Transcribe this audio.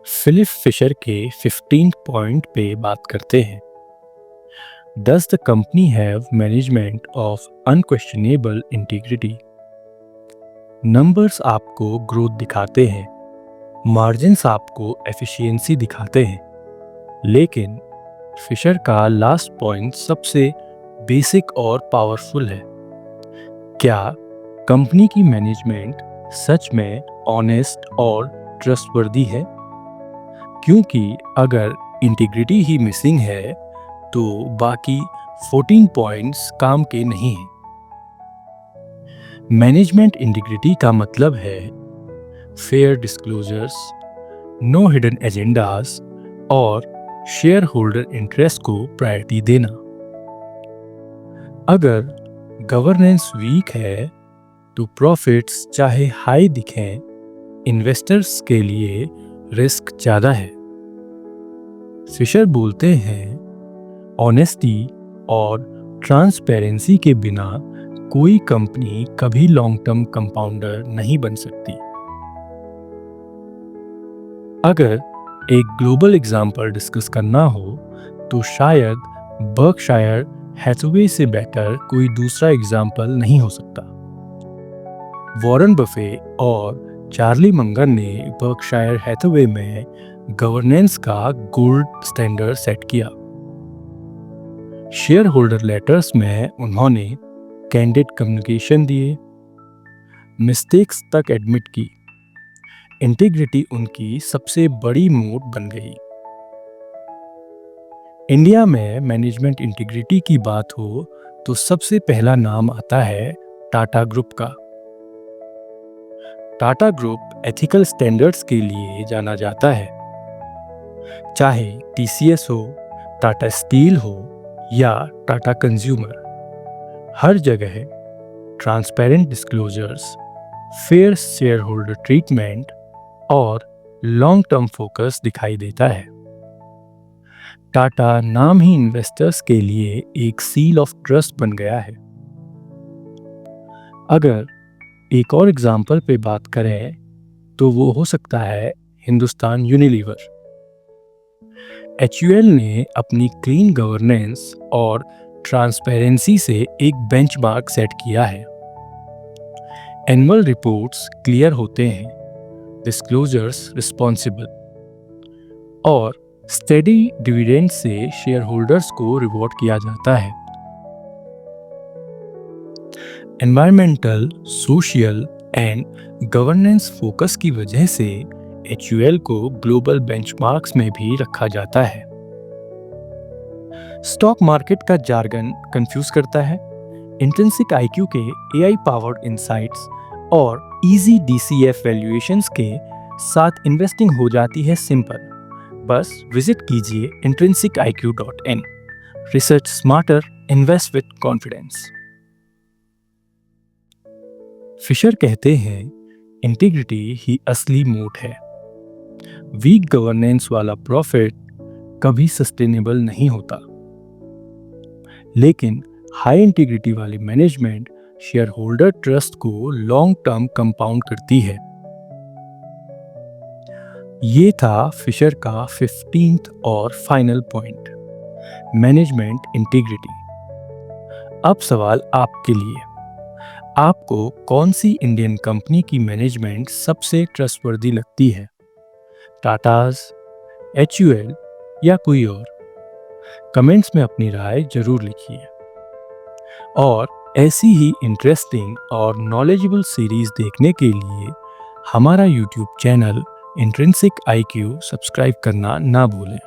Philip Fisher के 15 point पे बात करते हैं। Does the company have management of unquestionable integrity. Numbers आपको ग्रोथ दिखाते हैं, मार्जिन्स आपको एफिशिएंसी दिखाते हैं, लेकिन फिशर का लास्ट पॉइंट सबसे बेसिक और पावरफुल है। क्या कंपनी की मैनेजमेंट सच में ऑनेस्ट और ट्रस्टवर्दी है? क्योंकि अगर इंटीग्रिटी ही मिसिंग है तो बाकी 14 पॉइंट्स काम के नहीं हैं। मैनेजमेंट इंटीग्रिटी का मतलब है fair disclosures, no hidden agendas और शेयर होल्डर इंटरेस्ट को प्रायोरिटी देना। अगर गवर्नेंस वीक है तो प्रॉफिट्स चाहे हाई दिखें, इन्वेस्टर्स के लिए रिस्क ज़्यादा है। फिशर बोलते हैं, ऑनेस्टी और ट्रांसपेरेंसी के बिना कोई कंपनी कभी लॉन्ग टर्म कंपाउंडर नहीं बन सकती। अगर एक ग्लोबल एग्जाम्पल डिस्कस करना हो तो शायद बर्कशायर हैथवे से बेटर कोई दूसरा एग्जाम्पल नहीं हो सकता। वॉरेन बफे और चार्ली मंगर ने बर्कशायर हैथवे में गवर्नेंस का गोल्ड स्टैंडर्ड सेट किया। शेयर होल्डर लेटर्स में उन्होंने कैंडिड कम्युनिकेशन दिए, मिस्टेक्स तक एडमिट की। इंटीग्रिटी उनकी सबसे बड़ी मोट बन गई। इंडिया में मैनेजमेंट इंटीग्रिटी की बात हो तो सबसे पहला नाम आता है टाटा ग्रुप का। टाटा ग्रुप एथिकल स्टैंडर्ड्स के लिए जाना जाता है। चाहे टीसीएस हो, टाटा स्टील हो या टाटा कंज्यूमर, हर जगह transparent disclosures, fair share holder treatment और लॉन्ग टर्म फोकस दिखाई देता है। टाटा नाम ही इन्वेस्टर्स के लिए एक सील ऑफ ट्रस्ट बन गया है। अगर एक और एग्जाम्पल पे बात करें तो वो हो सकता है हिंदुस्तान यूनिलीवर। HUL ने अपनी क्लीन गवर्नेंस और ट्रांसपेरेंसी से एक बेंचमार्क सेट किया है। एनुअल रिपोर्ट्स क्लियर होते हैं, डिस्क्लोजर्स रिस्पॉन्सिबल और स्टेडी डिविडेंड से शेयर होल्डर्स को रिवॉर्ड किया जाता है। Environmental, social and governance focus की वजह से HUL को ग्लोबल बेंचमार्क्स में भी रखा जाता है। स्टॉक मार्केट का जार्गन कंफ्यूज करता है। इंट्रिंसिक IQ के AI पावर्ड इंसाइट्स और इजी DCF वैल्यूएशंस के साथ इन्वेस्टिंग हो जाती है सिंपल। बस विजिट कीजिए intrinsiciq.in। Research smarter, invest with confidence. Fisher कहते हैं, इंटीग्रिटी ही असली मोट है। वीक गवर्नेंस वाला प्रॉफिट कभी सस्टेनेबल नहीं होता, लेकिन हाई इंटीग्रिटी वाली मैनेजमेंट शेयर होल्डर ट्रस्ट को लॉन्ग टर्म कंपाउंड करती है। ये था फिशर का 15th और फाइनल पॉइंट, मैनेजमेंट इंटीग्रिटी। अब सवाल आपके लिए, आपको कौन सी इंडियन कंपनी की मैनेजमेंट सबसे ट्रस्टवर्दी लगती है? टाटाज, HUL या कोई और? कमेंट्स में अपनी राय जरूर लिखिए। और ऐसी ही इंटरेस्टिंग और नॉलेजेबल सीरीज देखने के लिए हमारा YouTube channel intrinsic IQ subscribe करना ना भूलें।